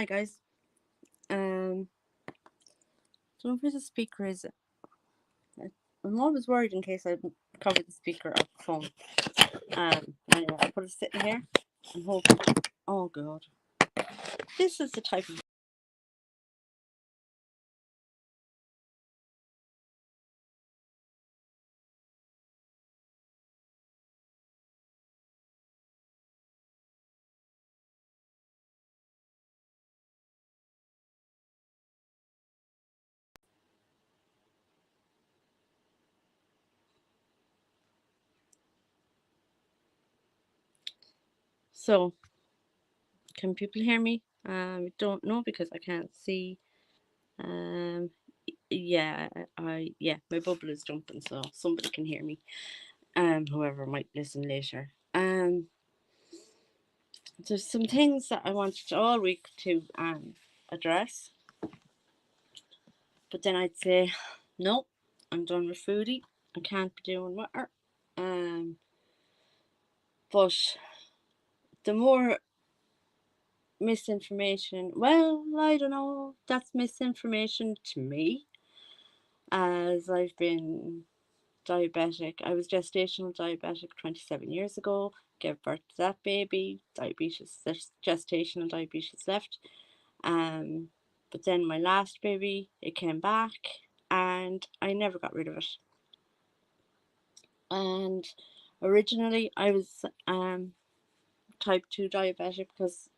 Hi guys. Don't know where the speaker is. I'm always worried in case I cover the speaker of the phone. Anyway, I put it sitting here and hope. Oh god, this is the type of. So, can people hear me? Don't know because I can't see. Um, yeah, my bubble is jumping, so somebody can hear me. Whoever might listen later. There's some things that I wanted all week to address, but then I'd say, no, I'm done with Foodie. I can't be doing with her. But the more misinformation, well, I don't know, that's misinformation to me, as I've been diabetic. I was gestational diabetic 27 years ago, gave birth to that baby, diabetes, there's gestational diabetes left. But then my last baby, it came back, and I never got rid of it. And originally, I was type 2 diabetic because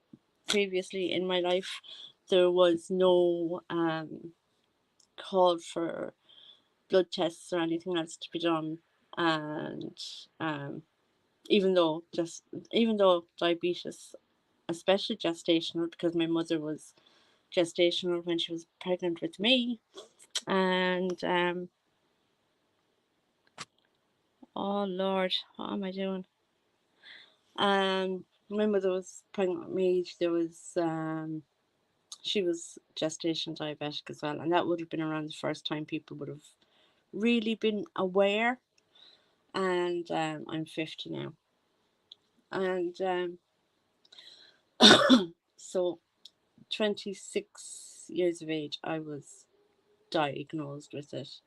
previously in my life there was no call for blood tests or anything else to be done. And even though diabetes, especially gestational, because my mother was gestational when she was pregnant with me, and oh Lord, what am I doing? My mother was pregnant with me. She was gestational diabetic as well, and that would have been around the first time people would have really been aware. And I'm 50 now, and so 26 years of age, I was diagnosed with it.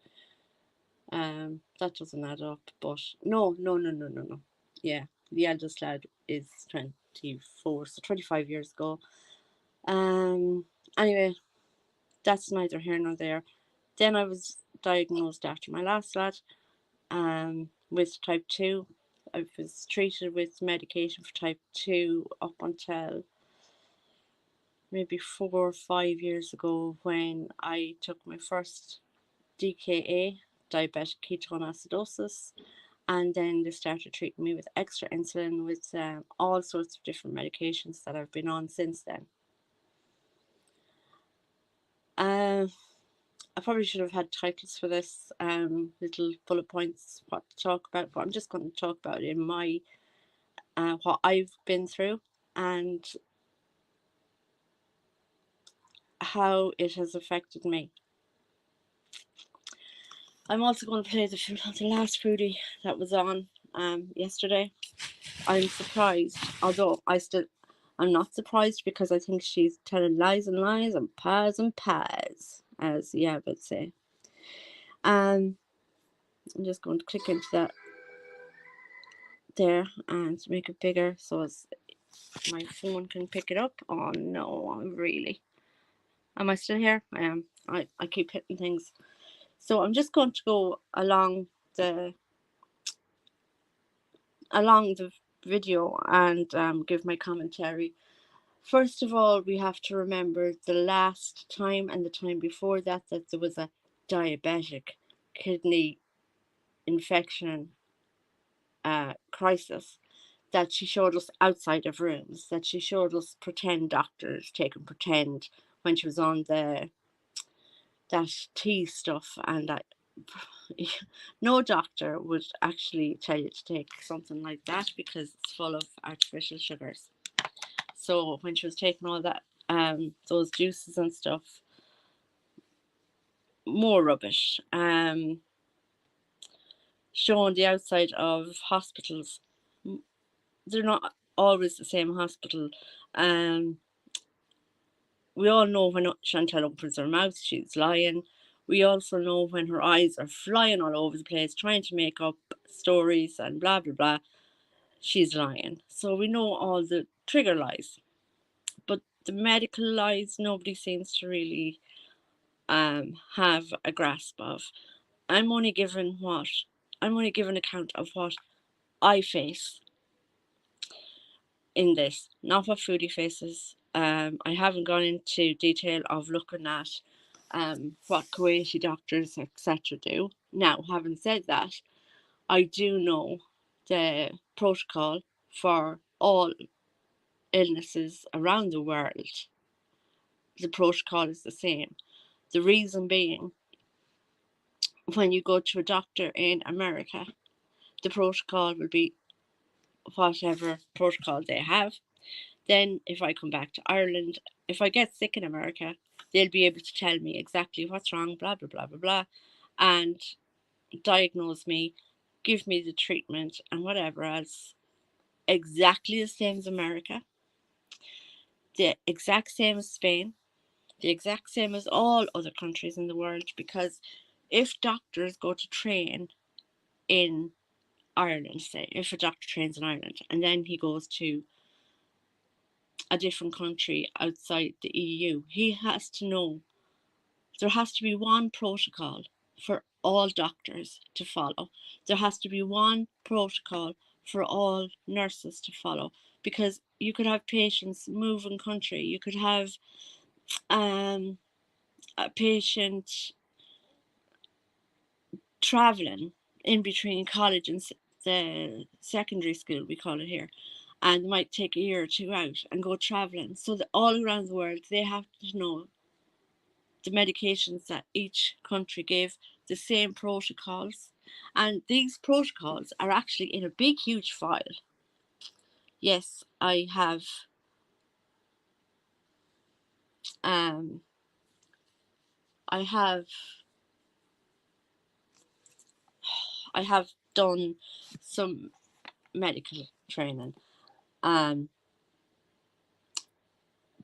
That doesn't add up, but no. Yeah, the eldest lad is 24, so 25 years ago. Anyway, that's neither here nor there. Then I was diagnosed after my last lad, with type 2. I was treated with medication for type 2 up until maybe 4 or 5 years ago, when I took my first DKA, diabetic ketoacidosis, and then they started treating me with extra insulin, with all sorts of different medications that I've been on since then. I probably should have had titles for this, little bullet points, what to talk about, but I'm just going to talk about it in my what I've been through and how it has affected me. I'm also going to play the last Foodie that was on yesterday. I'm surprised, although I'm not surprised, because I think she's telling lies and lies and pies, as yeah would say. I'm just going to click into that there and make it bigger so as my phone can pick it up. Oh no, really. Am I still here? I am. I keep hitting things. So I'm just going to go along the video and give my commentary. First of all, we have to remember the last time and the time before that there was a diabetic kidney infection crisis that she showed us outside of rooms, that she showed us pretend doctors taking pretend when she was on that tea stuff, and that no doctor would actually tell you to take something like that because it's full of artificial sugars. So when she was taking all that, those juices and stuff, more rubbish. Showing the outside of hospitals, they're not always the same hospital. we all know when Chantal opens her mouth, she's lying. We also know when her eyes are flying all over the place, trying to make up stories and blah blah blah, she's lying. So we know all the trigger lies. But the medical lies, nobody seems to really have a grasp of. I'm only given what I'm only given account of what I face in this, not what Foodie faces. I haven't gone into detail of looking at what Kuwaiti doctors, etc., do. Now, having said that, I do know the protocol for all illnesses around the world. The protocol is the same. The reason being, when you go to a doctor in America, the protocol will be whatever protocol they have. Then, if I come back to Ireland, if I get sick in America, they'll be able to tell me exactly what's wrong, blah, blah, blah, blah, blah, and diagnose me, give me the treatment, and whatever else. Exactly the same as America, the exact same as Spain, the exact same as all other countries in the world, because if doctors go to train in Ireland, say, if a doctor trains in Ireland and then he goes to a different country outside the EU, he has to know there has to be one protocol for all doctors to follow. There has to be one protocol for all nurses to follow, because you could have patients moving country. You could have a patient traveling in between college and the secondary school, we call it here, and might take a year or two out and go traveling. So that all around the world, they have to know the medications that each country give, the same protocols. And these protocols are actually in a big, huge file. Yes, um, I have, I have done some medical training, um,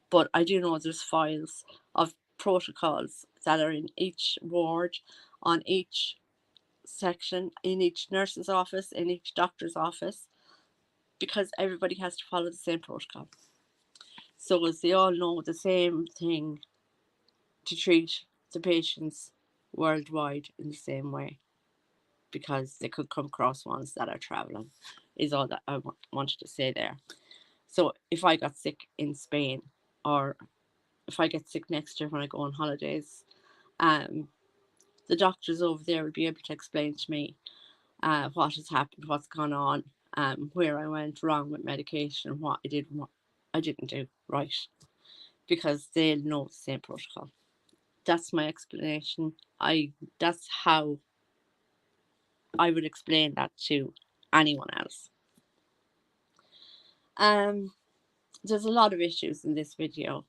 but I do know there's files of protocols that are in each ward, on each section, in each nurse's office, in each doctor's office, because everybody has to follow the same protocol. So as they all know the same thing to treat the patients worldwide in the same way, because they could come across ones that are traveling, is all that I wanted to say there. So if I got sick in Spain, or if I get sick next year when I go on holidays, the doctors over there will be able to explain to me what has happened, what's gone on, where I went wrong with medication, what I did, what I didn't do right, because they'll know the same protocol. That's my explanation. That's how I would explain that to anyone else. Um, there's a lot of issues in this video.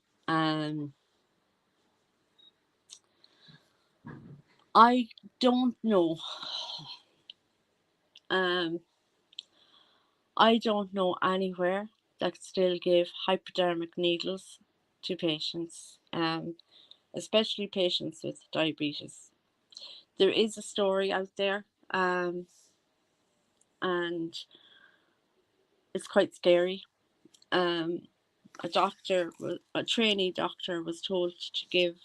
I don't know. I don't know anywhere that still give hypodermic needles to patients, especially patients with diabetes. There is a story out there, and it's quite scary. A trainee doctor was told to give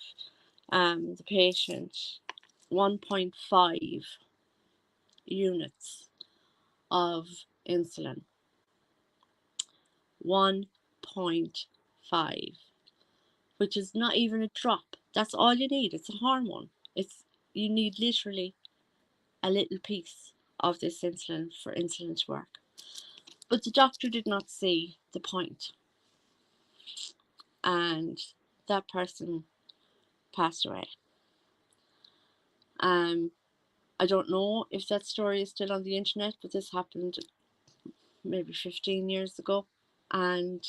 the patient 1.5 units of insulin. 1.5, which is not even a drop. That's all you need. It's a hormone. You need literally a little piece of this insulin for insulin to work. But the doctor did not see the point, and that person passed away. I don't know if that story is still on the internet, but this happened maybe 15 years ago, and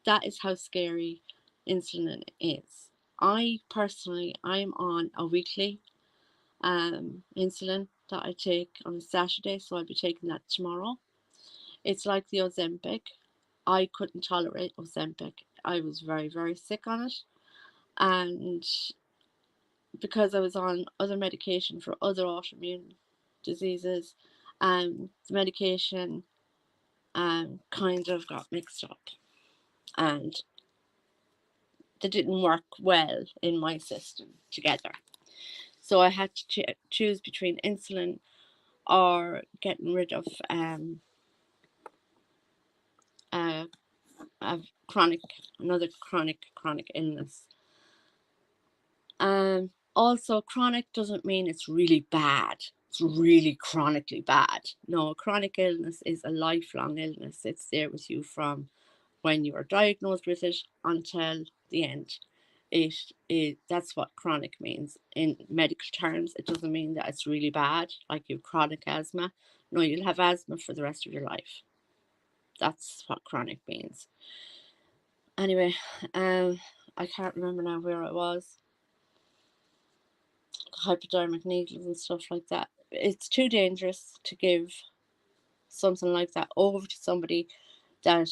that is how scary insulin is. I personally, I'm on a weekly insulin that I take on a Saturday, so I'll be taking that tomorrow. It's like the Ozempic. I couldn't tolerate Ozempic. I was very, very sick on it. And because I was on other medication for other autoimmune diseases, the medication kind of got mixed up, and they didn't work well in my system together. So I had to choose between insulin or getting rid of uh, another chronic illness. Also, chronic doesn't mean it's really bad. It's really chronically bad. No, a chronic illness is a lifelong illness. It's there with you from when you are diagnosed with it until the end. That's what chronic means in medical terms. It doesn't mean that it's really bad, like you have chronic asthma. No, you'll have asthma for the rest of your life. That's what chronic means. Anyway, I can't remember now where I was. Hypodermic needles and stuff like that. It's too dangerous to give something like that over to somebody that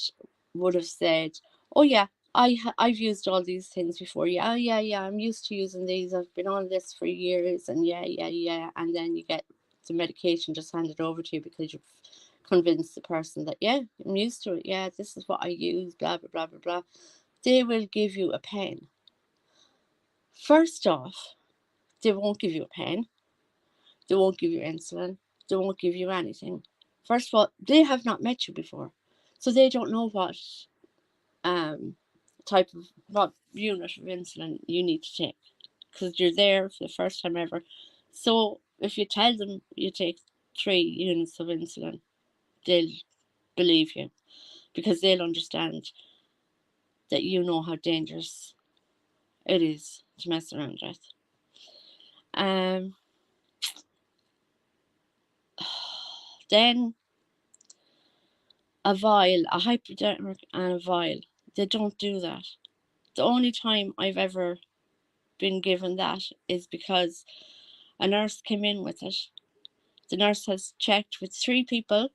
would have said, "Oh yeah, I've used all these things before. Yeah, yeah, I'm used to using these. I've been on this for years, and yeah," and then you get the medication just handed over to you because you've convinced the person that, yeah, I'm used to it. Yeah, this is what I use. Blah blah blah blah blah. They will give you a pen. First off, they won't give you a pen. They won't give you insulin. They won't give you anything. First of all, they have not met you before, so they don't know what um what unit of insulin you need to take, because you're there for the first time ever. So if you tell them you take 3 units of insulin, they'll believe you, because they'll understand that you know how dangerous it is to mess around with. Um, then a vial, a hypodermic and a vial, they don't do that. The only time I've ever been given that is because a nurse came in with it. The nurse has checked with three people,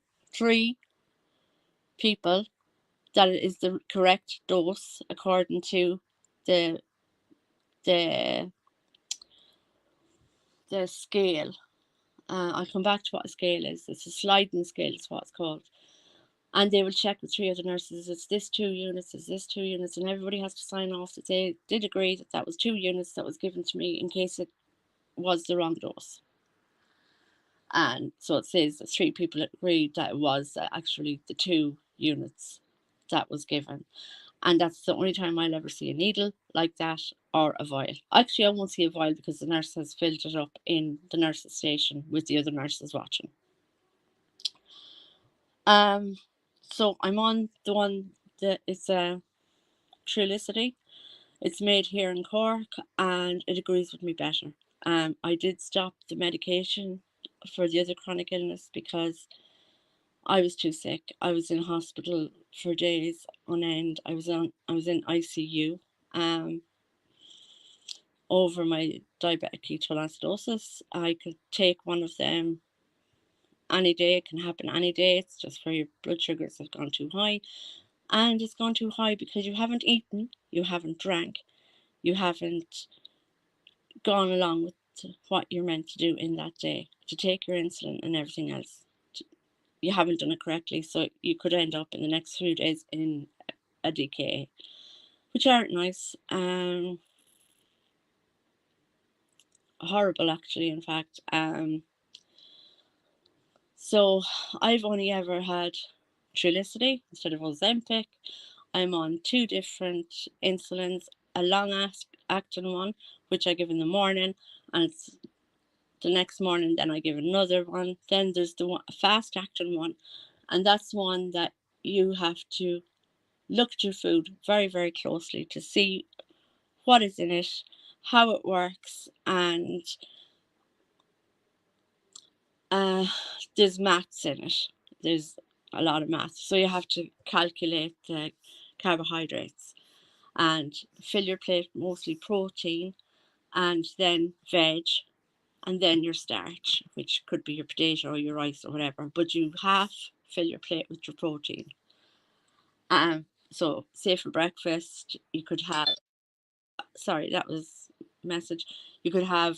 that it is the correct dose according to the the the scale. I'll come back to what a scale is. It's a sliding scale, is what it's called. And they will check with 3 other nurses. It's this 2 units, it's this 2 units, and everybody has to sign off that they did agree that that was 2 units that was given to me in case it was the wrong dose. And so it says that 3 people agreed that it was actually the 2 units that was given. And that's the only time I'll ever see a needle like that or a vial. Actually, I won't see a vial because the nurse has filled it up in the nurse's station with the other nurses watching. So I'm on the one that it's a Trulicity. It's made here in Cork and it agrees with me better. I did stop the medication for the other chronic illness because I was too sick. I was in hospital for days on end. I was in ICU over my diabetic ketoacidosis. I could take one of them any day. It can happen any day. It's just where your blood sugars have gone too high. And it's gone too high because you haven't eaten, you haven't drank, you haven't gone along with what you're meant to do in that day to take your insulin and everything else. You haven't done it correctly, so you could end up in the next few days in a DKA, which aren't nice. Horrible, actually, in fact. So I've only ever had Trulicity instead of Ozempic. I'm on 2 different insulins, a long-acting one, which I give in the morning, and it's the next morning, then I give another one. Then there's the fast-acting one, and that's one that you have to look at your food very, very closely to see what is in it, how it works, and there's maths in it. There's a lot of maths, so you have to calculate the carbohydrates and fill your plate mostly protein, and then veg, and then your starch, which could be your potato or your rice or whatever. But you half fill your plate with your protein. So say for breakfast you could have sorry, that was message. You could have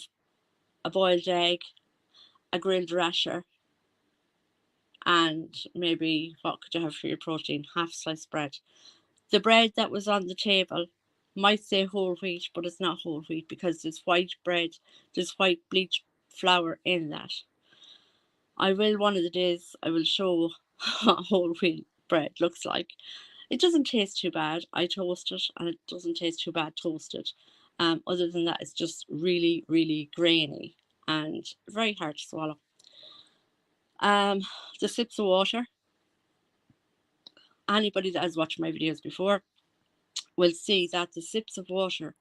a boiled egg, a grilled rasher, and maybe what could you have for your protein? Half sliced bread. The bread that was on the table might say whole wheat, but it's not whole wheat because there's white bread, there's white bleached flour in that. I will one of the days, I will show what whole wheat bread looks like. It doesn't taste too bad. I toast it and it doesn't taste too bad toasted. Other than that, it's just really, really grainy and very hard to swallow. The sips of water. Anybody that has watched my videos before will see that the sips of water,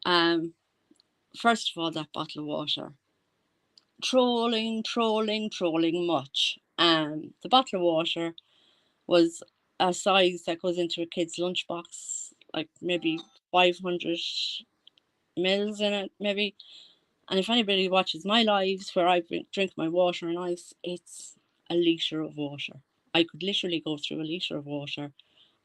first of all, that bottle of water, trolling much. The bottle of water was a size that goes into a kid's lunchbox, like maybe 500 mils in it, maybe. And if anybody watches my lives where I drink my water and ice, it's a litre of water. I could literally go through a litre of water.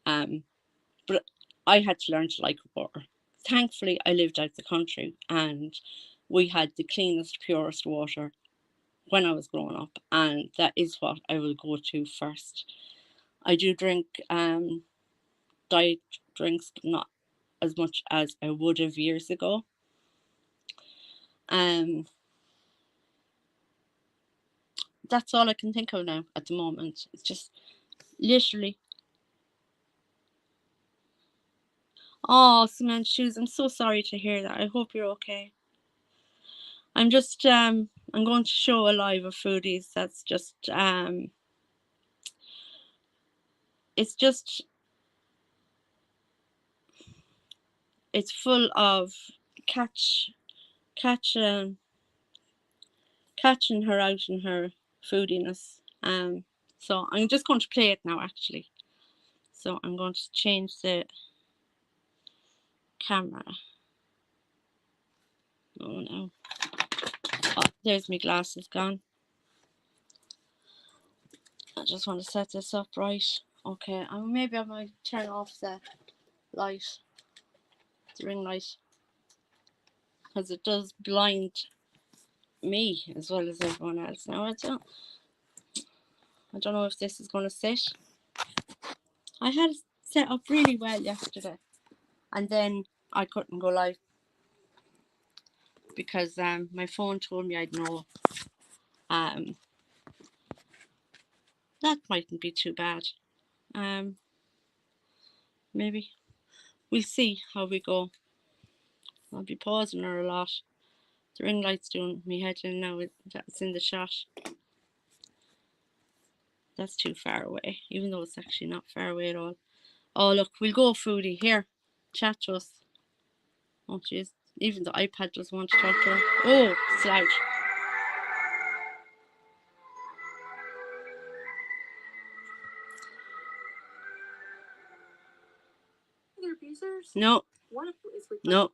But I had to learn to like water. Thankfully, I lived out the country and we had the cleanest, purest water when I was growing up, and that is what I will go to first. I do drink diet drinks, but not as much as I would have years ago. That's all I can think of now at the moment. It's just literally. Oh, cement shoes. I'm so sorry to hear that. I hope you're okay. I'm just I'm going to show a live of foodies. That's just it's just, it's full of catching her out in her foodiness. So I'm just going to play it now actually. So I'm going to change the camera. Oh no. Oh, there's my glasses gone. I just want to set this up right. Okay, maybe I might turn off the light, the ring light, because it does blind me as well as everyone else. Now I don't know if this is going to sit. I had it set up really well yesterday, and then I couldn't go live because my phone told me I'd know. That mightn't be too bad. Maybe we'll see how we go. I'll be pausing her a lot. The ring light's doing me head in now. That's in the shot. That's too far away, even though it's actually not far away at all. Oh look, we'll go foodie here. Chat to us. Oh jeez, even the iPad doesn't want to talk to her. Oh, slouch. No. No.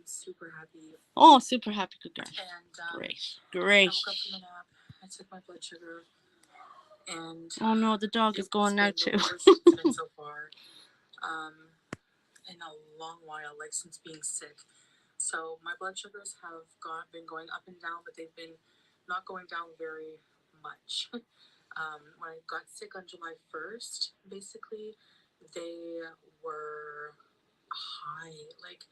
Super happy. Oh, super happy. Good girl. And, great. I took my blood sugar. And oh no, the dog is going now too. So far, in a long while, like since being sick. So my blood sugars have been going up and down, but they've been not going down very much. When I got sick on July 1st, basically, they were high. Like,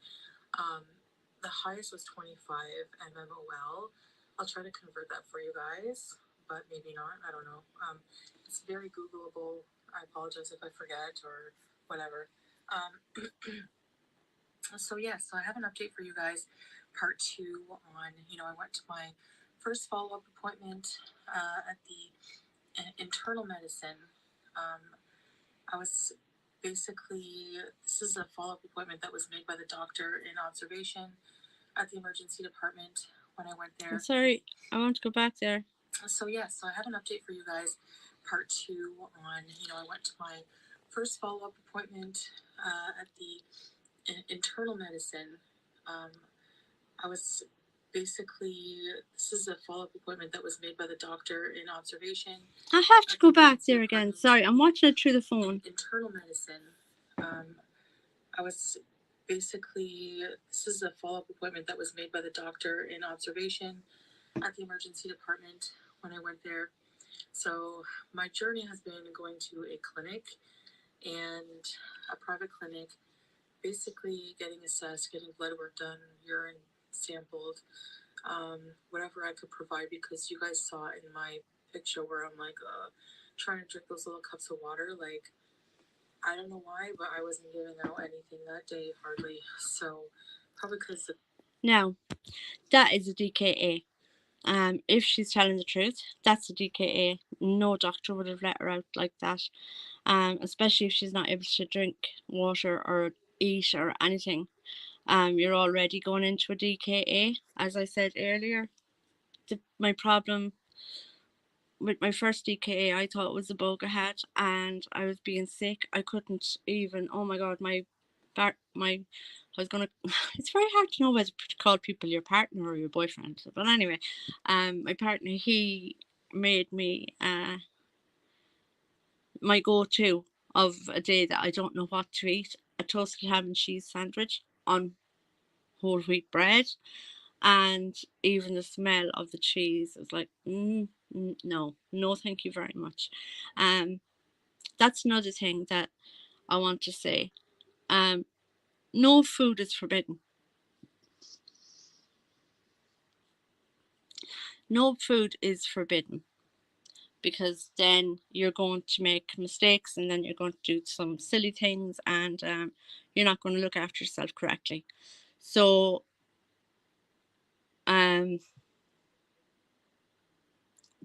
the highest was 25 mmol. I'll try to convert that for you guys, but maybe not. I don't know. It's very Googleable. I apologize if I forget or whatever. So so I have an update for you guys. Part 2 on, I went to my first follow-up appointment at the internal medicine. I was basically, this is a follow-up appointment that was made by the doctor in observation at the emergency department when I went there. I'm sorry, I want to go back there. So so I have an update for you guys. Part 2 on, I went to my first follow-up appointment at the internal medicine. I was basically, this is a follow-up appointment that was made by the doctor in observation. I have to go back there again. Sorry, I'm watching it through the phone. Internal medicine. I was basically, this is a follow-up appointment that was made by the doctor in observation at the emergency department when I went there. So my journey has been going to a clinic and a private clinic, basically getting assessed, getting blood work done, urine sampled, whatever I could provide, because you guys saw in my picture where I'm like trying to drink those little cups of water. Like, I don't know why, but I wasn't giving out anything that day, hardly. So probably because Now, that is a DKA. If she's telling the truth, that's a DKA. No doctor would have let her out like that. Especially if she's not able to drink water or eat or anything. You're already going into a DKA. As I said earlier, my problem with my first DKA, I thought it was a bug I had, and I was being sick. I couldn't even. Oh my god, I was gonna. It's very hard to know whether to call people your partner or your boyfriend. But anyway, my partner, he made me my go-to of a day that I don't know what to eat: a toasted ham and cheese sandwich on whole wheat bread. And even the smell of the cheese was like, no, thank you very much. Um, that's another thing that I want to say. No food is forbidden. No food is forbidden, because then you're going to make mistakes, and then you're going to do some silly things, and you're not going to look after yourself correctly. So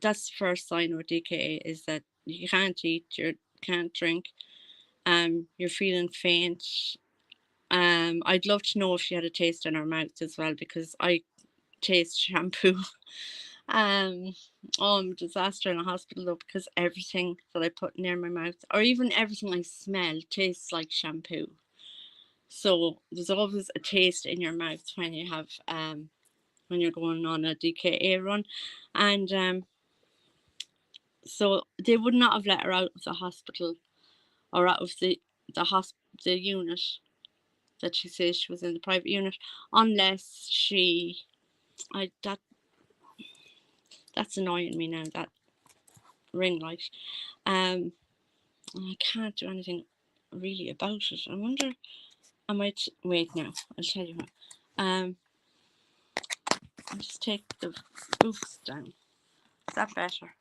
that's the first sign of a DKA, is that you can't eat, you can't drink, you're feeling faint. I'd love to know if she had a taste in her mouth as well, because I taste shampoo. I'm a disaster in a hospital though, because everything that I put near my mouth, or even everything I smell, tastes like shampoo. So there's always a taste in your mouth when you have when you're going on a DKA run, and so they would not have let her out of the hospital, or out of the unit that she says she was in, the private unit, unless she, that's annoying me now, that ring light. I can't do anything really about it. I wonder, I might wait now. I'll tell you what. I'll just take the roofs down. Is that better?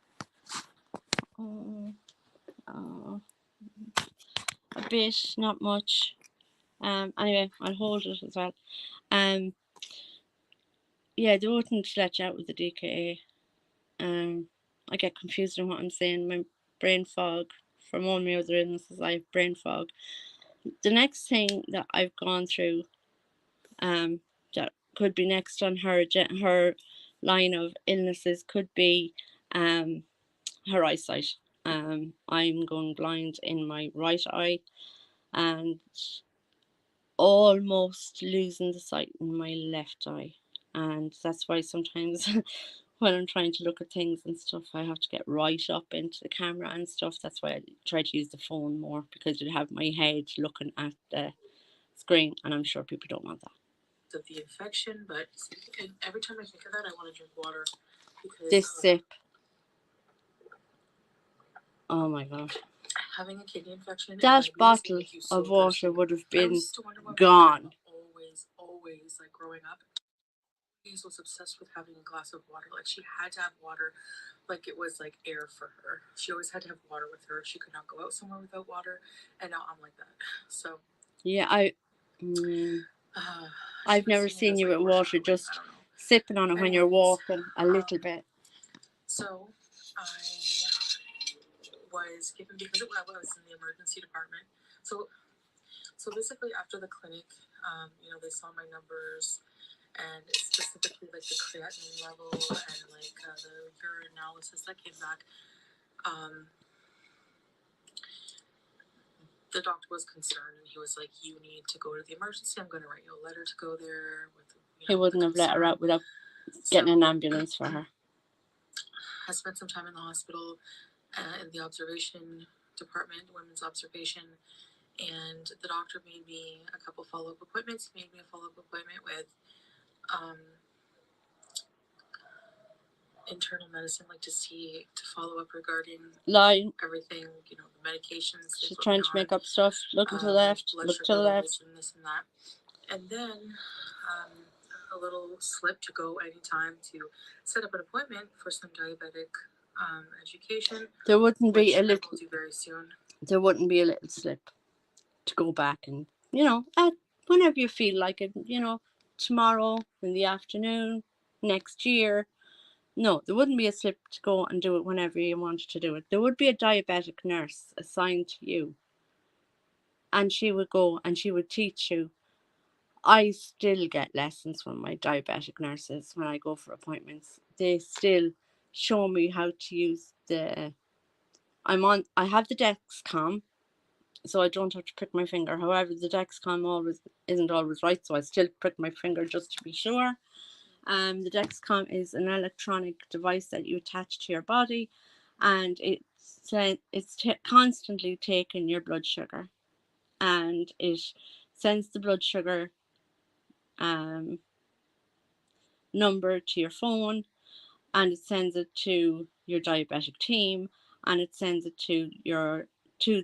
Oh, a bit, not much. Anyway, I'll hold it as well. Yeah, they wouldn't let you out with the DKA. I get confused in what I'm saying. My brain fog, from all my other illnesses, I have brain fog. The next thing that I've gone through, that could be next on her line of illnesses, could be her eyesight. I'm going blind in my right eye, and almost losing the sight in my left eye. And that's why sometimes when I'm trying to look at things and stuff, I have to get right up into the camera and stuff. That's why I try to use the phone more, because you have my head looking at the screen, and I'm sure people don't want that. Of the infection, but every time I think of that, I want to drink water. Because this sip. Oh my god. Having a kidney infection, that bottle of water would have been gone. Always, like growing up, she was obsessed with having a glass of water. Like, she had to have water, like it was like air for her. She always had to have water with her. She could not go out somewhere without water. And now I'm like that. So yeah, I've never seen you with water, just sipping on it when you're walking a little bit. So I was given, because I was in the emergency department. So basically after the clinic, they saw my numbers, and specifically like the creatinine level and like the urine analysis that came back. The doctor was concerned, and he was like, "You need to go to the emergency. I'm going to write you a letter to go there." He wouldn't have let her out without getting an ambulance for her. I spent some time in the hospital, in the observation department, women's observation, And the doctor made me a couple follow-up appointments. He made me a follow-up appointment with um, internal medicine, like to follow up regarding Line. everything, the medications they She's put me trying to on, make up stuff. Looking to the left. blood Look to sugar the levels, left. and this and that. And then a little slip to go anytime to set up an appointment for some diabetic education. There wouldn't be a which I little. will do very soon. There wouldn't be a little slip to go back and at whenever you feel like it. Tomorrow in the afternoon, next year. No, there wouldn't be a slip to go and do it whenever you wanted to do it. There would be a diabetic nurse assigned to you, and she would go and she would teach you. I still get lessons from my diabetic nurses when I go for appointments. They still show me how to use the. I have the Dexcom, so I don't have to prick my finger. However, the Dexcom always isn't always right, so I still prick my finger just to be sure. The Dexcom is an electronic device that you attach to your body, and it's constantly taking your blood sugar, and it sends the blood sugar um, number to your phone, and it sends it to your diabetic team, and it sends it to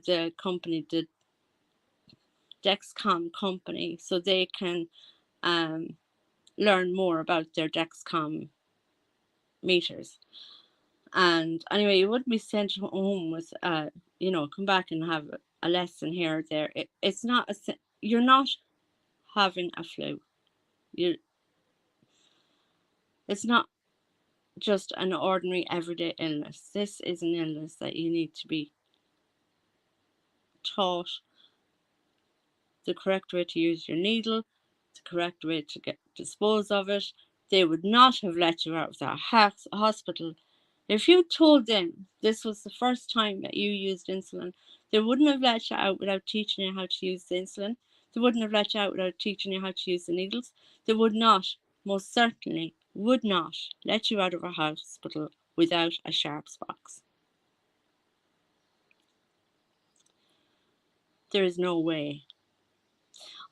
the company, the Dexcom company, so they can um, learn more about their Dexcom meters. And anyway, you wouldn't be sent home with, come back and have a lesson here or there. It's not you're not having a flu. You, it's not just an ordinary everyday illness. This is an illness that you need to be taught the correct way to use your needle, the correct way to dispose of it. They would not have let you out of that hospital if you told them this was the first time that you used insulin. They wouldn't have let you out without teaching you how to use the insulin. They wouldn't have let you out without teaching you how to use the needles. They would not, most certainly, would not let you out of a hospital without a sharps box. There is no way.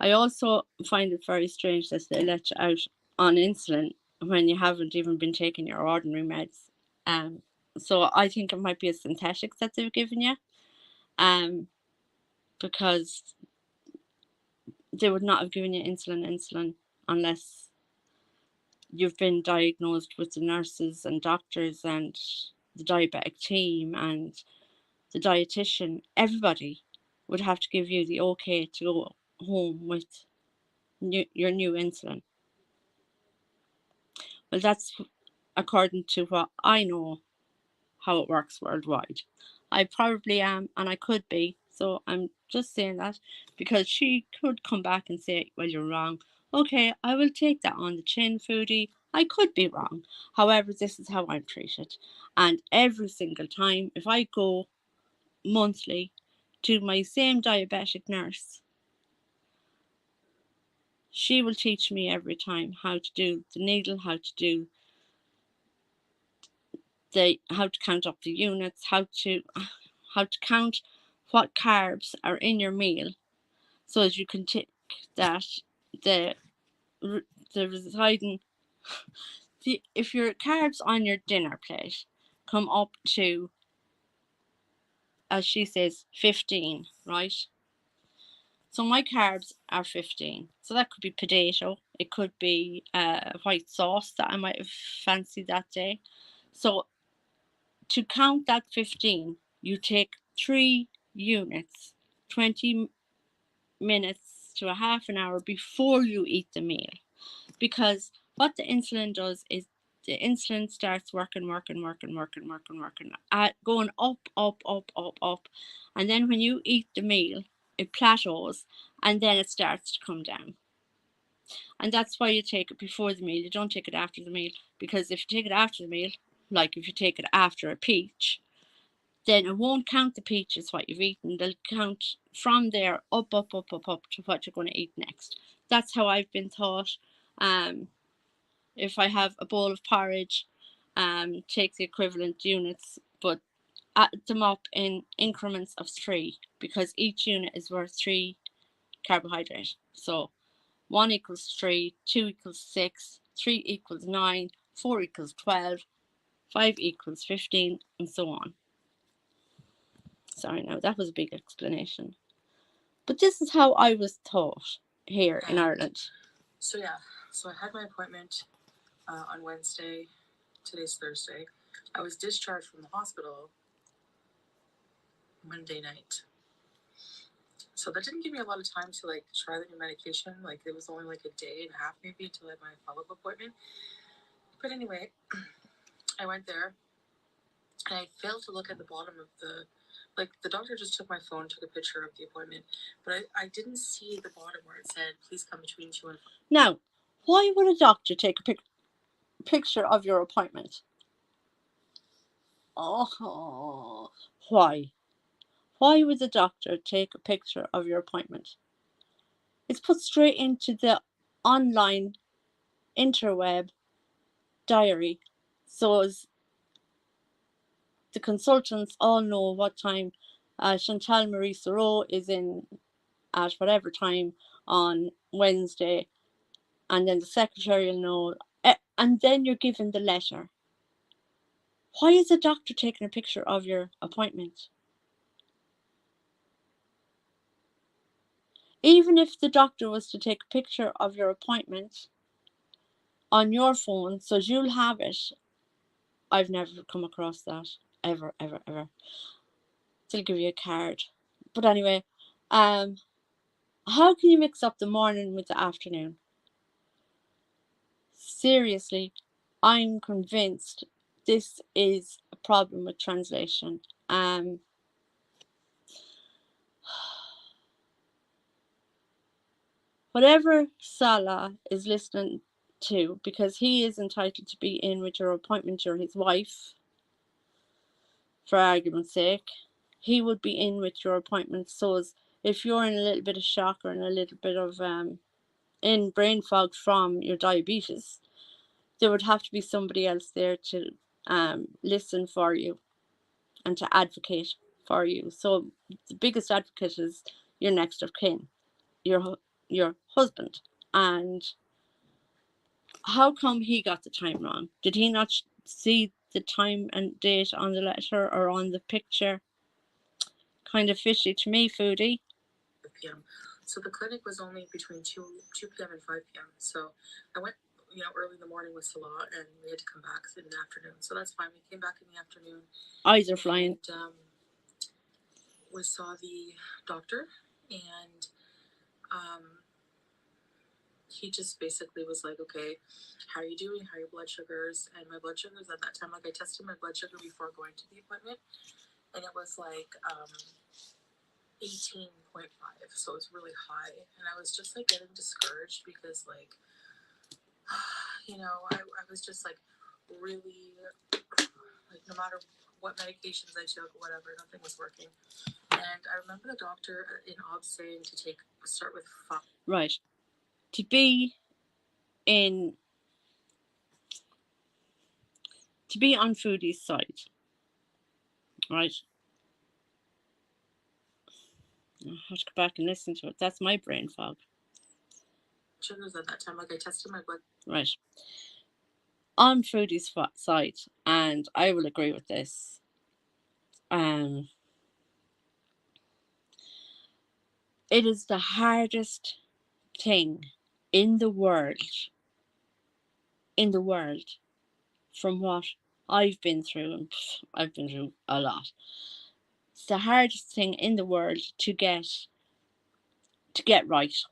I also find it very strange that they let you out on insulin when you haven't even been taking your ordinary meds. Um, so I think it might be a synthetic that they've given you, because they would not have given you insulin unless you've been diagnosed with the nurses and doctors and the diabetic team and the dietitian. Everybody would have to give you the okay to go home with your new insulin. Well, that's according to what I know how it works worldwide. I probably am, and I could be. So I'm just saying that because she could come back and say, well, you're wrong. Okay, I will take that on the chin, Foodie. I could be wrong. However, this is how I'm treated. And every single time, if I go monthly to my same diabetic nurse, she will teach me every time how to do the needle, how to do how to count up the units, how to count what carbs are in your meal, so as you can tick that the the residing if your carbs on your dinner plate come up to, as she says, 15, right? So my carbs are 15. So that could be potato. It could be white sauce that I might have fancied that day. So to count that 15, you take 3 units, 20 minutes to a half an hour before you eat the meal. Because what the insulin does is the insulin starts working, going up. And then when you eat the meal, it plateaus and then it starts to come down. And that's why you take it before the meal. You don't take it after the meal, because if you take it after the meal, like if you take it after a peach, then it won't count the peaches what you've eaten. They'll count from there up to what you're going to eat next. That's how I've been taught. If I have a bowl of porridge, take the equivalent units, but add them up in increments of 3 because each unit is worth 3 carbohydrate. So 1 equals 3, 2 equals 6, 3 equals 9, 4 equals 12, 5 equals 15, and so on. Sorry, now that was a big explanation. But this is how I was taught here in Ireland. So yeah, so I had my appointment on Wednesday. Today's Thursday. I was discharged from the hospital Monday night. So that didn't give me a lot of time to like try the new medication. Like it was only like a day and a half maybe until I had my follow-up appointment. But anyway, I went there and I failed to look at the bottom of the doctor just took my phone, took a picture of the appointment, but I didn't see the bottom where it said, please come between 2 and 5. Now, why would a doctor take a picture of your appointment? Oh, why? Why would the doctor take a picture of your appointment? It's put straight into the online interweb diary, so as the consultants all know what time Chantal Marie Thoreau is in at whatever time on Wednesday, and then the secretary will know, and then you're given the letter. Why is a doctor taking a picture of your appointment? Even if the doctor was to take a picture of your appointment on your phone, so you'll have it, I've never come across that. Ever, ever, ever. They'll give you a card. But anyway, how can you mix up the morning with the afternoon? Seriously, I'm convinced this is a problem with translation. Whatever Salah is listening to, because he is entitled to be in with your appointment, you're his wife, for argument's sake, he would be in with your appointment. So as if you're in a little bit of shock or in a little bit of in brain fog from your diabetes, there would have to be somebody else there to listen for you and to advocate for you. So the biggest advocate is your next of kin, your husband. And how come he got the time wrong? Did he not see the time and date on the letter or on the picture? Kind of fishy to me, Foodie. PM. So the clinic was only between 2 p.m. and 5 p.m. So I went, early in the morning with Salah, and we had to come back in the afternoon. So that's fine. We came back in the afternoon. Eyes are flying. And we saw the doctor, and he just basically was like, okay, how are you doing? How are your blood sugars? And my blood sugars at that time, like I tested my blood sugar before going to the appointment, and it was like 18.5, so it's really high. And I was just like getting discouraged because like I was just like really like no matter what medications I took, whatever, nothing was working. And I remember the doctor in obs saying to start with 5. Right. To be on Foodie's side, right? I have to go back and listen to it. That's my brain fog. Sugars at that time, like I tested my blood. Right. On Foodie's side, and I will agree with this. It is the hardest thing in the world, from what I've been through, and I've been through a lot. It's the hardest thing in the world to get right.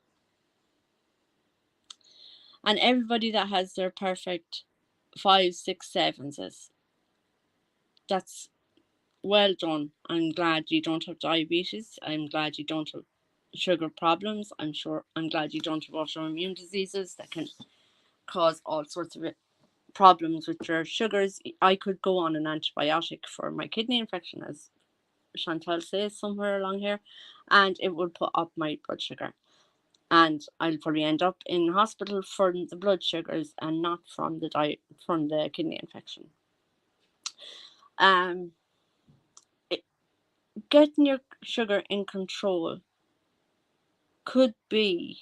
And everybody that has their perfect 5, 6, 7s is, that's well done. I'm glad you don't have diabetes. I'm glad you don't have sugar problems. I'm glad you don't have autoimmune diseases that can cause all sorts of problems with your sugars. I could go on an antibiotic for my kidney infection, as Chantal says somewhere along here, and it would put up my blood sugar. And I'll probably end up in hospital from the blood sugars and not from the kidney infection. getting your sugar in control could be,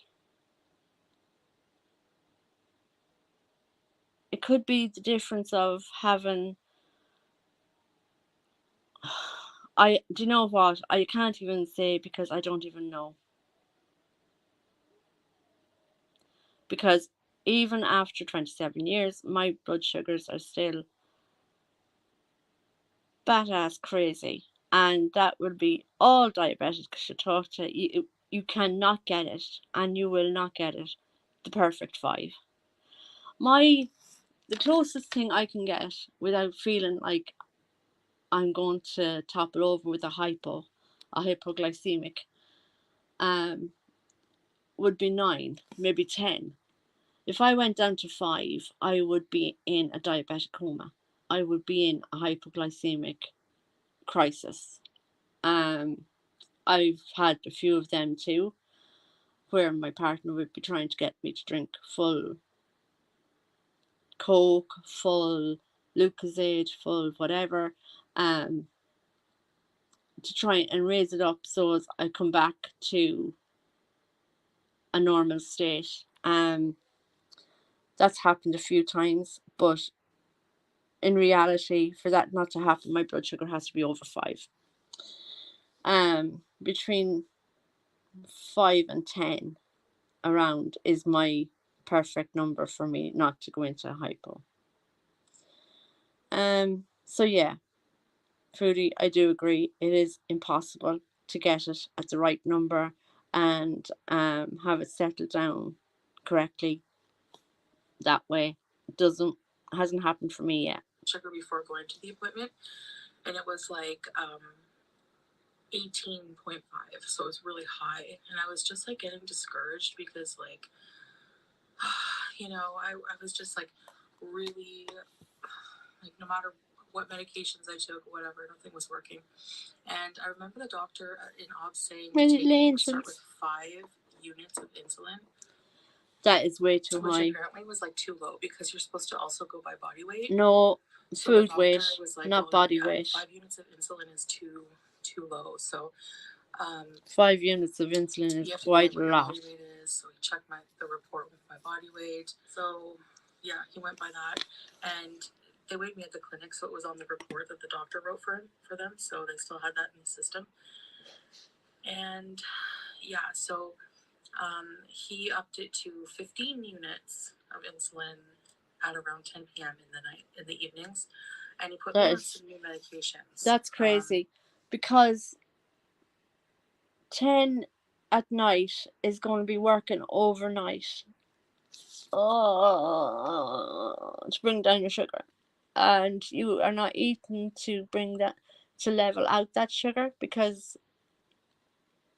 it could be the difference of having, do you know what? I can't even say because I don't even know. Because even after 27 years, my blood sugars are still badass crazy. And that will be all diabetics should talk to. You cannot get it, and you will not get it, the perfect 5. The closest thing I can get without feeling like I'm going to topple over with a hypoglycemic, would be 9, maybe 10. If I went down to 5, I would be in a diabetic coma. I would be in a hypoglycemic crisis. I've had a few of them too, where my partner would be trying to get me to drink full Coke, full Lucozade, full whatever, to try and raise it up so as I come back to a normal state. That's happened a few times, but in reality, for that not to happen, my blood sugar has to be over 5. Between 5 and 10 around is my perfect number for me not to go into hypo. So yeah, Foodie, I do agree. It is impossible to get it at the right number and have it settled down correctly that way. Hasn't happened for me yet. Sugar before going to the appointment, and it was like 18.5, so it was really high, and I was just like getting discouraged because like I was just like really like no matter what medications I took, whatever, nothing was working. And I remember the doctor in obs saying start with 5 units of insulin. That is way too which high. Apparently was like too low because you're supposed to also go by body weight. No, so food weight, like, not body weight. 5 units of insulin is too low. So 5 units of insulin is quite a lot. Body weight is. So he checked the report with my body weight. So yeah, he went by that, and they weighed me at the clinic, so it was on the report that the doctor wrote for them. So they still had that in the system. And yeah, so he upped it to 15 units of insulin at around 10 p.m. in the evenings, and he put me on some new medications. That's crazy, because 10 at night is going to be working overnight to bring down your sugar, and you are not eating to bring that, to level out that sugar, because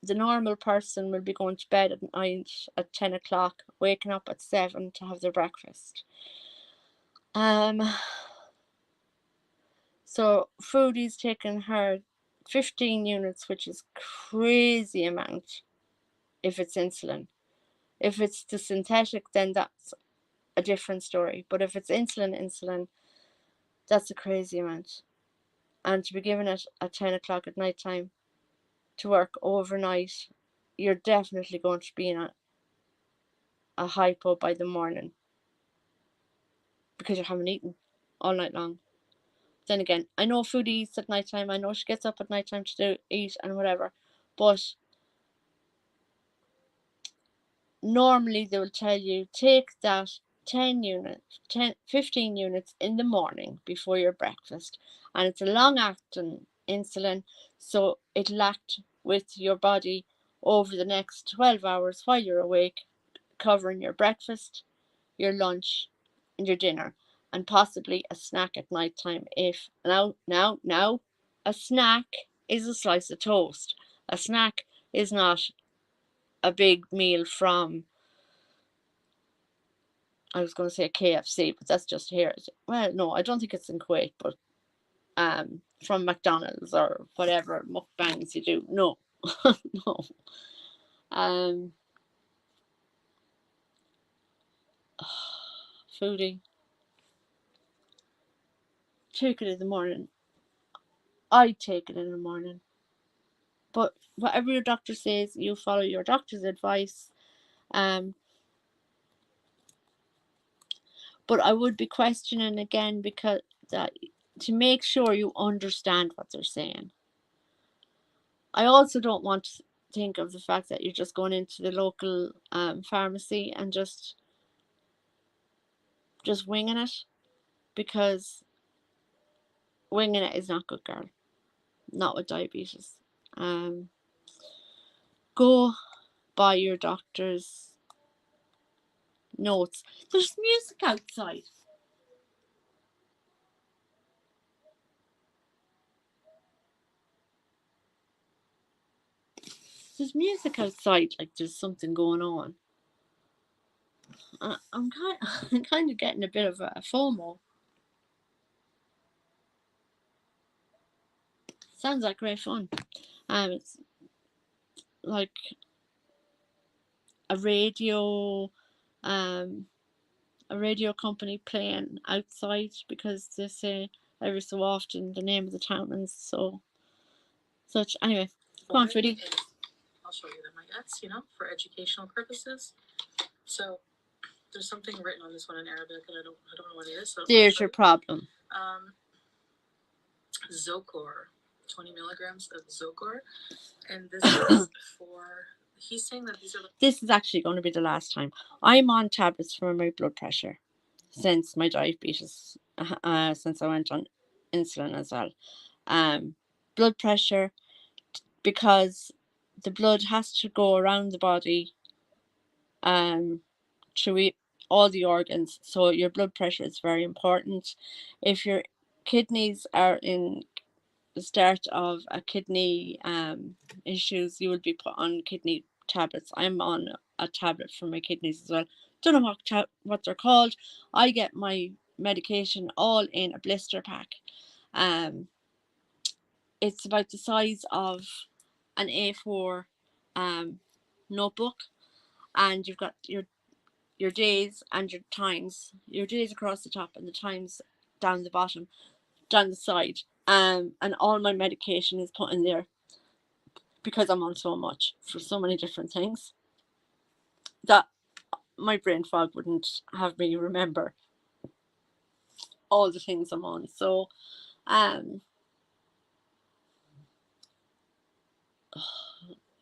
the normal person will be going to bed at night at 10 o'clock, waking up at 7 to have their breakfast. So Foodie's taking her 15 units, which is crazy amount if it's insulin. If it's the synthetic, then that's a different story. But if it's insulin, that's a crazy amount. And to be given it at 10 o'clock at night time to work overnight, you're definitely going to be in a hypo by the morning, because you haven't eaten all night long. Then again, I know Foodie eats at night time. I know she gets up at night time to eat and whatever. But normally they will tell you take that 15 units in the morning before your breakfast, and it's a long acting insulin, so it'll act with your body over the next 12 hours while you're awake, covering your breakfast, your lunch, and your dinner, and possibly a snack at night time. If now a snack is a slice of toast. A snack is not a big meal from, I was going to say KFC, but that's just here. Well, no, I don't think it's in Kuwait, but from McDonald's or whatever mukbangs you do. No, no. Foodie, take it in the morning. I take it in the morning. But whatever your doctor says, you follow your doctor's advice. Um, but I would be questioning again, because that, to make sure you understand what they're saying. I also don't want to think of the fact that you're just going into the local pharmacy and just winging it, because winging it is not good, girl. Not with diabetes. Um, go by your doctor's notes. There's music outside. There's music outside, like there's something going on. I'm kind, I'm kind of getting a bit of a FOMO. Sounds like great fun. It's like a radio, um, a radio company playing outside, because they say every so often the name of the town and so such. Anyway, come on, Foodie. I'll show you them, I guess, for educational purposes. So there's something written on this one in Arabic, and I don't know what it is. So there's your problem. Zocor, 20 milligrams of Zocor, and this is for. He's saying that these are. This is actually going to be the last time. I'm on tablets for my blood pressure since my diabetes, since I went on insulin as well. Blood pressure, because the blood has to go around the body, through all the organs. So your blood pressure is very important. If your kidneys are in the start of a kidney issues, you will be put on kidney tablets. I'm on a tablet for my kidneys as well. Don't know what they're called. I get my medication all in a blister pack. It's about the size of an A4 notebook, and you've got your days and your times, your days across the top and the times down the bottom, down the side. And all my medication is put in there, because I'm on so much for so many different things that my brain fog wouldn't have me remember all the things I'm on. So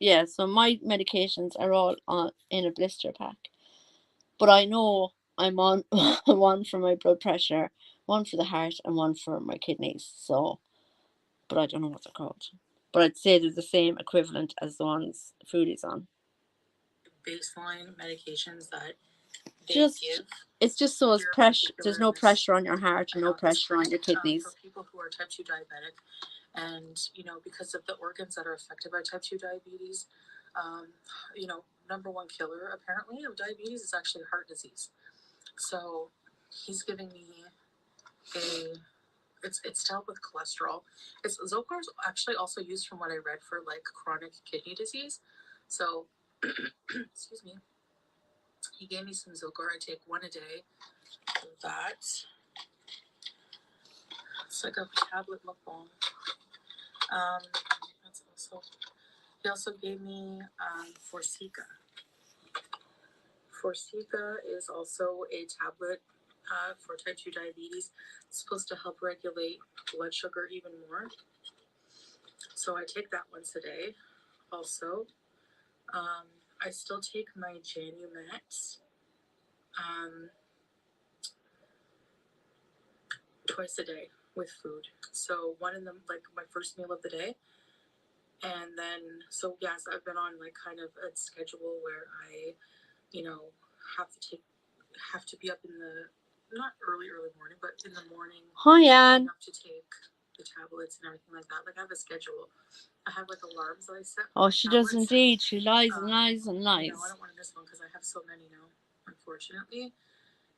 yeah, so my medications are all in a blister pack. But I know I'm on one for my blood pressure, one for the heart, and one for my kidneys. So, but I don't know what they're called. But I'd say they're the same equivalent as the ones Foodie's on. Baseline medications that they give. It's just so it's there's no pressure on your heart and no pressure on your kidneys. For people who are type 2 diabetic, and because of the organs that are affected by type 2 diabetes, number one killer apparently of diabetes is actually heart disease. So he's giving me it's to help with cholesterol. Zocor is actually also used, from what I read, for like chronic kidney disease. So excuse me. He gave me some Zocor. I take one a day. That it's like a tablet lip balm. That's also. He also gave me Forxiga. Forxiga is also a tablet for type 2 diabetes. It's supposed to help regulate blood sugar even more. So I take that once a day. Also, I still take my Janumet twice a day with food. So one in the my first meal of the day, and then yes, I've been on like kind of a schedule where I, have to be up in the not early morning, but in the morning. Hi, Anne. Enough to take the tablets and everything like that. Like I have a schedule. I have like alarms that I set. Oh, she does indeed. She lies and lies and lies. I don't want to miss one because I have so many now, unfortunately.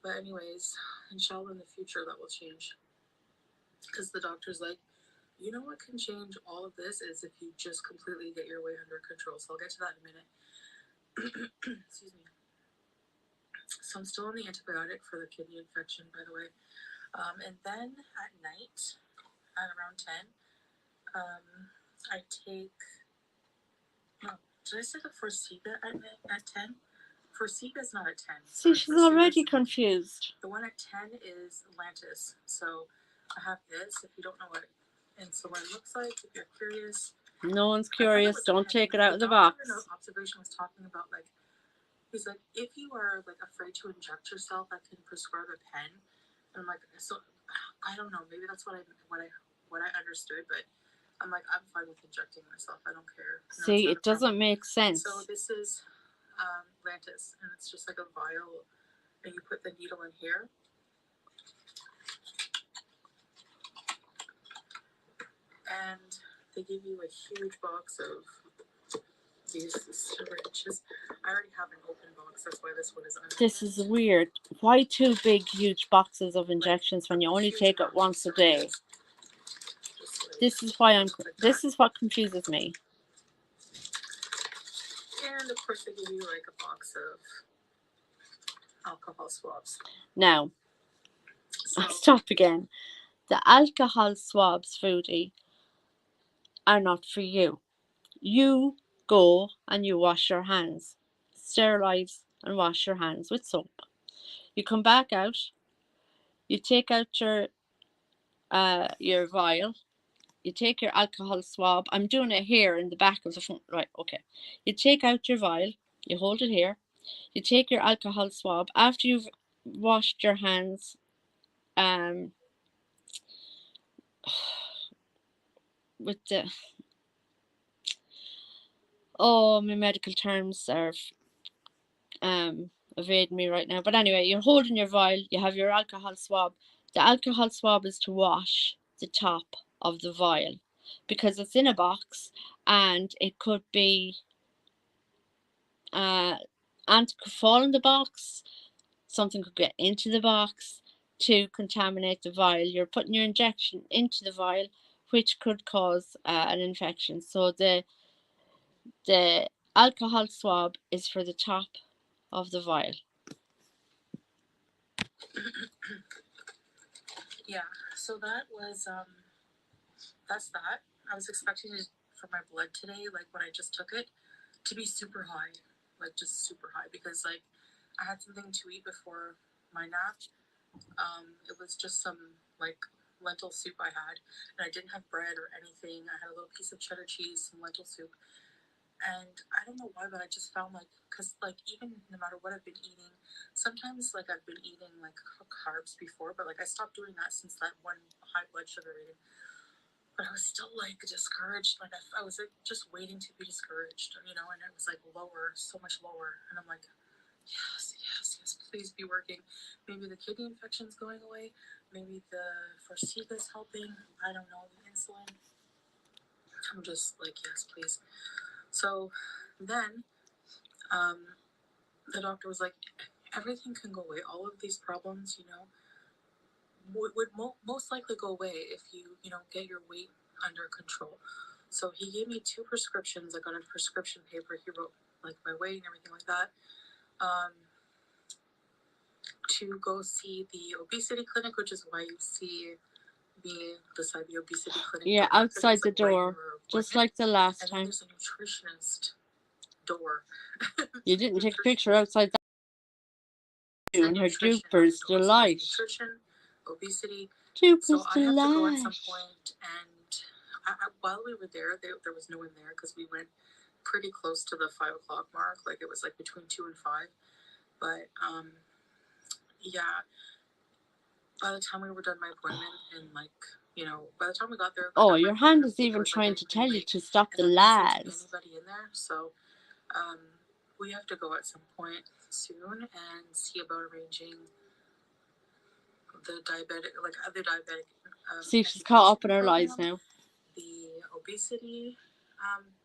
But anyways, inshallah in the future that will change. Because the doctor's like, what can change all of this is if you just completely get your weight under control. So I'll get to that in a minute. Excuse me. So I'm still on the antibiotic for the kidney infection, by the way. And then at night, at around 10, I take No, did I say the Forxiga at 10? Forxiga is not at 10. See, she's already confused. The one at 10 is Atlantis. So I have this. If you don't know what insulin looks like, if you're curious. No one's curious. Don't take it out of the box. The observation was talking about, like, he's like, if you are like afraid to inject yourself, I can prescribe a pen. And I'm like, so I don't know. Maybe that's what I understood, but I'm like, I'm fine with injecting myself. I don't care. See, it doesn't make sense. So this is Lantus, and it's just like a vial, and you put the needle in here. And they give you a huge box of these syringes. I already have an open box, that's why this one is unopened. This is weird. Why two big, huge boxes of injections when you only take it once a day? This is why this is what confuses me. And of course they give you like a box of alcohol swabs. Now, I'll stop again. The alcohol swabs, Foodie, are not for you. You go and you wash your hands. Sterilize and wash your hands with soap. You come back out. You take out your vial. You take your alcohol swab. I'm doing it here in the back of the front. Right, okay. You take out your vial. You hold it here. You take your alcohol swab. After you've washed your hands, with the... Oh, my medical terms are evading me right now. But anyway, you're holding your vial. You have your alcohol swab. The alcohol swab is to wash the top of the vial because it's in a box and it could be ant could fall in the box, something could get into the box to contaminate the vial. You're putting your injection into the vial, which could cause an infection. So the alcohol swab is for the top of the vial. Yeah, so that was that's that. I was expecting it for my blood today, like when I just took it, to be super high, like just super high, because like I had something to eat before my nap. It was just some like lentil soup I had, and I didn't have bread or anything. I had a little piece of cheddar cheese, some lentil soup, and I don't know why, but I just found like, because like even no matter what I've been eating, sometimes like I've been eating like carbs before, but like I stopped doing that since that one high blood sugar reading. But I was still like discouraged. Like I was like just waiting to be discouraged, you know, and it was like lower, so much lower. And I'm like, yes, yes, yes, please be working. Maybe the kidney infection's going away. Maybe the Forxiga's helping. I don't know, the insulin. I'm just like, yes, please. So then the doctor was like, everything can go away. All of these problems, you know, would most likely go away if you know, get your weight under control. So he gave me 2 prescriptions. I got a prescription paper. He wrote like my weight and everything like that. To go see the obesity clinic, which is why you see me beside the obesity clinic. Yeah, outside the door, just like the last time. There's a nutritionist door. You didn't take a picture outside that. And her Duper's Delight. Nutrition, obesity. Duper's so I Delight. have to go at some point, and while we were there, there was no one there because we went pretty close to the 5 o'clock mark. Like it was like between 2 and 5. But yeah. By the time we were done my appointment, and like, you know, by the time we got there, like, oh, your hand is even trying to tell you to stop the lads. Anybody in there? So, we have to go at some point soon and see about arranging the diabetic, like other diabetic. See, she's caught up in her lies now. The obesity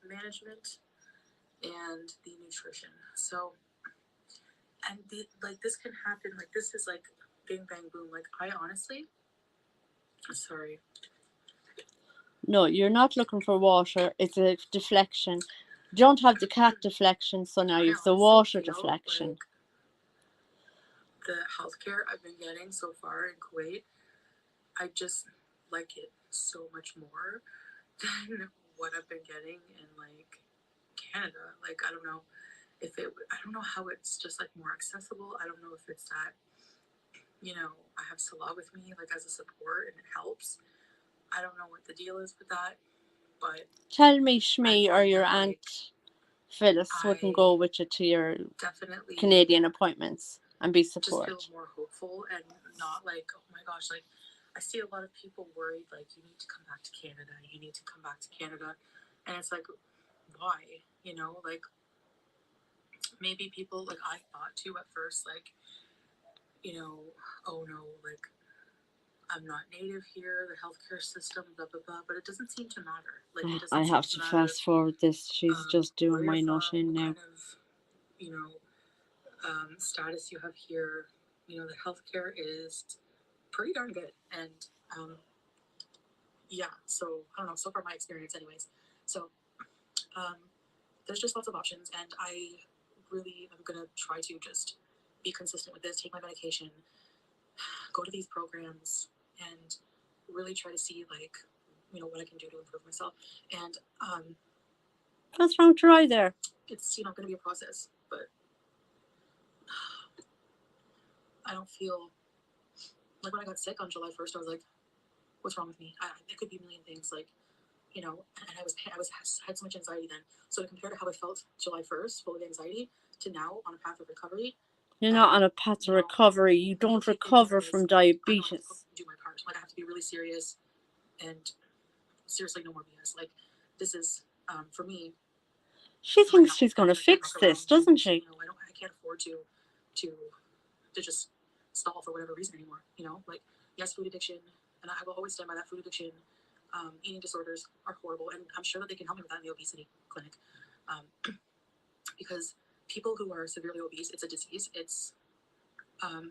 management and the nutrition. So, and the like, this can happen. Like, this is like bing bang boom. Like, I honestly, sorry. No, you're not looking for water. It's a deflection. You don't have the cat deflection, so now you have the water deflection. Like the healthcare I've been getting so far in Kuwait, I just like it so much more than what I've been getting in like Canada. Like, I don't know I don't know how it's just like more accessible. I don't know if it's that, I have Salah with me like as a support and it helps. I don't know what the deal is with that, but Tell me, Shmi, or your aunt Phyllis wouldn't I go with you to your definitely Canadian appointments and be just feel support. more hopeful and not like, oh my gosh, like I see a lot of people worried, like, you need to come back to Canada, you need to come back to Canada. And it's like, why? Like maybe people, like I thought too at first, like, oh no, like I'm not native here, the healthcare system, blah blah blah. But it doesn't seem to matter. Like it I doesn't seem have to to matter fast forward this. She's just where doing you're my from, nutting what now. kind of status you have here. The healthcare is pretty darn good, and yeah. So I don't know. So far, my experience, anyways. So um, there's just lots of options, and I really am gonna try to just be consistent with this. Take my medication, go to these programs, and really try to see like what I can do to improve myself. And What's wrong to ride there? it's going to be a process, but I don't feel like when I got sick on July 1st, I was like, what's wrong with me? It could be a million things, like and I had so much anxiety then. So to compare to how I felt July 1st, full of anxiety, to now on a path of recovery. You're not on a path to recovery. You don't recover from diabetes. I have to do my part. Like I have to be really serious and seriously no more BS. Like this is for me. She thinks she's going to fix this, doesn't she? I can't afford to just stall for whatever reason anymore. Like yes, food addiction, and I will always stand by that. Food addiction, eating disorders are horrible, and I'm sure that they can help me with that in the obesity clinic, because people who are severely obese, it's a disease. It's a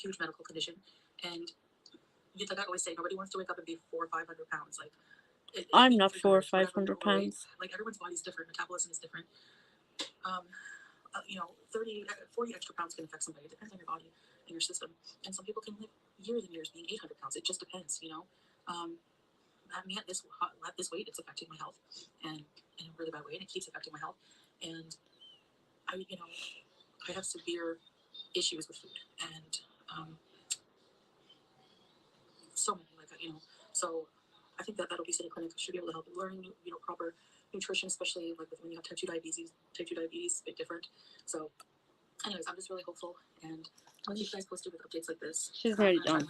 huge medical condition, and like I always say, nobody wants to wake up and be 400 or 500 pounds. Like I'm not 400 or 500 pounds. Right? Like everyone's body's different, metabolism is different. 30, 40 extra pounds can affect somebody. It depends on your body and your system. And some people can live years and years being 800 pounds. It just depends, At me at this weight, it's affecting my health, and in a really bad way, and it keeps affecting my health. And I have severe issues with food, and so many, so I think that obesity clinic should be able to help learning, proper nutrition, especially like when you have type 2 diabetes. Type 2 diabetes is a bit different. So anyways, I'm just really hopeful, and I'll keep you guys posted with updates like this. She's nearly done.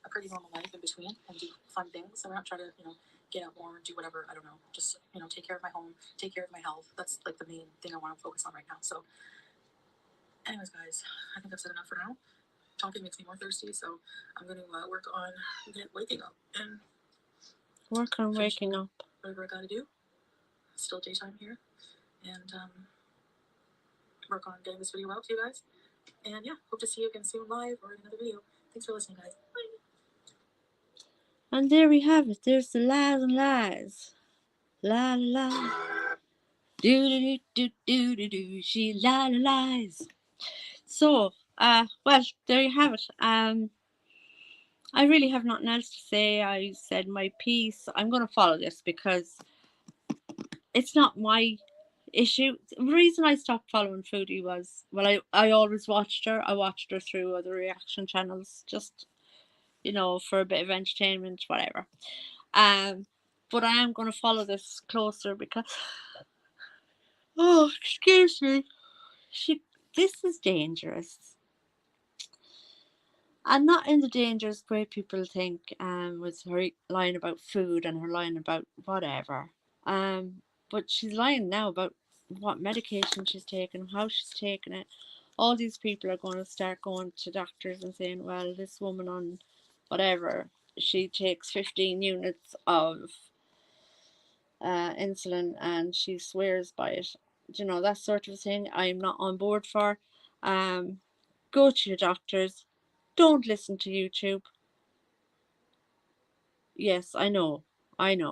A pretty normal life in between and do fun things. So we're not trying to, get out more and do whatever. I don't know. Just, take care of my home, take care of my health. That's like the main thing I want to focus on right now. So, anyways, guys, I think I've said enough for now. Talking makes me more thirsty, so I'm going to work on waking up and waking up. Whatever I got to do. Still daytime here, and work on getting this video out to you guys. And yeah, hope to see you again soon live or in another video. Thanks for listening, guys. Bye. And there we have it. There's the lies and lies. La la la. Do do do do do do. She la la lies. So, well, there you have it. I really have nothing else to say. I said my piece. I'm going to follow this because it's not my issue. The reason I stopped following Foodie was, well, I always watched her. I watched her through other reaction channels, just, for a bit of entertainment, whatever. But I am going to follow this closer because, oh, excuse me, this is dangerous. And not in the dangerous way people think, with her lying about food and her lying about whatever. But she's lying now about what medication she's taking, how she's taking it. All these people are going to start going to doctors and saying, well, this woman on whatever, she takes 15 units of insulin and she swears by it. That sort of thing I'm not on board for. Go to your doctors. Don't listen to YouTube. Yes, I know. I'm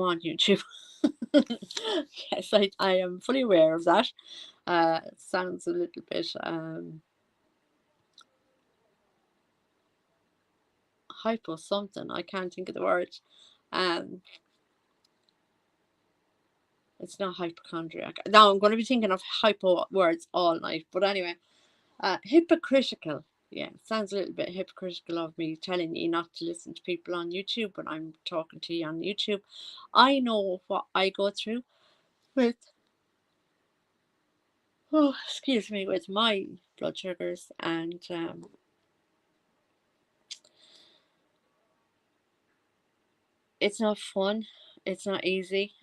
on YouTube. Yes, I am fully aware of that. It sounds a little bit hypo something. I can't think of the word. It It's not hypochondriac. Now I'm going to be thinking of hypo words all night. But anyway, hypocritical. Yeah, it sounds a little bit hypocritical of me telling you not to listen to people on YouTube when I'm talking to you on YouTube. I know what I go through with, excuse me, with my blood sugars, and it's not fun. It's not easy.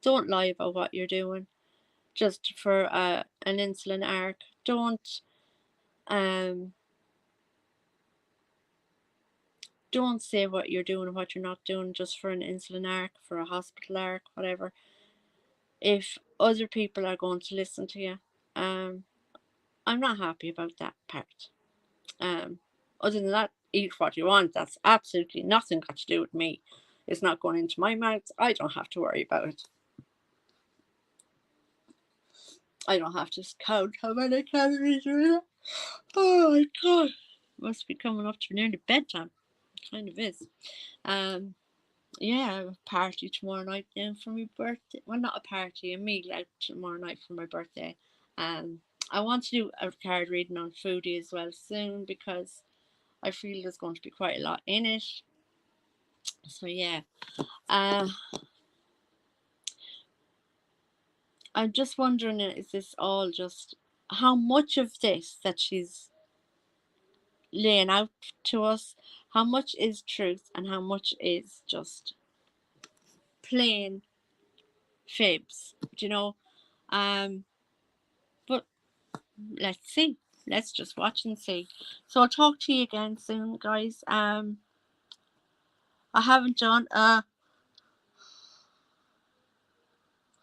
Don't lie about what you're doing just for an insulin arc. Um don't say what you're doing and what you're not doing just for an insulin arc, for a hospital arc, whatever. If other people are going to listen to you, I'm not happy about that part. Other than that, eat what you want. That's absolutely nothing got to do with me. It's not going into my mouth. I don't have to worry about it. I don't have to count how many calories are in it. Oh my god. Must be coming up to nearly bedtime. Kind of is. Yeah, I have a party tomorrow night then for my birthday. Well, not a party, a meal out tomorrow night for my birthday. I want to do a card reading on Foodie as well soon, because I feel there's going to be quite a lot in it. So yeah, I'm just wondering, is this all just how much of this that she's laying out to us? How much is truth and how much is just plain fibs? Do you know? But let's see. Let's just watch and see. So I'll talk to you again soon, guys. I haven't done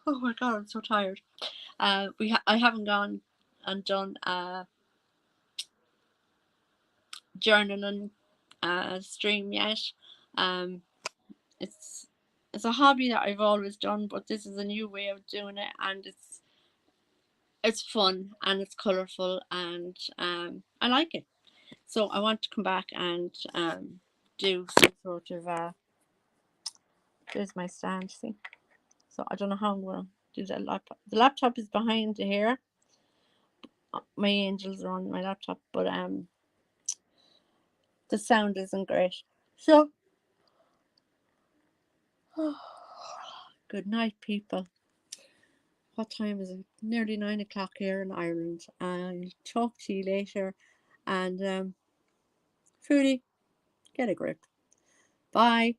oh my god, I'm so tired. I haven't gone and done journaling stream yet. Um, it's it's a hobby that I've always done, but this is a new way of doing it, and it's fun and it's colourful, and I like it. So I want to come back and do some sort of there's my stand, see. So I don't know how I'm gonna do that laptop. The laptop is behind here. My angels are on my laptop, but the sound isn't great. So good night, people. What time is it? Nearly 9 o'clock here in Ireland. I'll talk to you later. And Foodie, get a grip. Bye.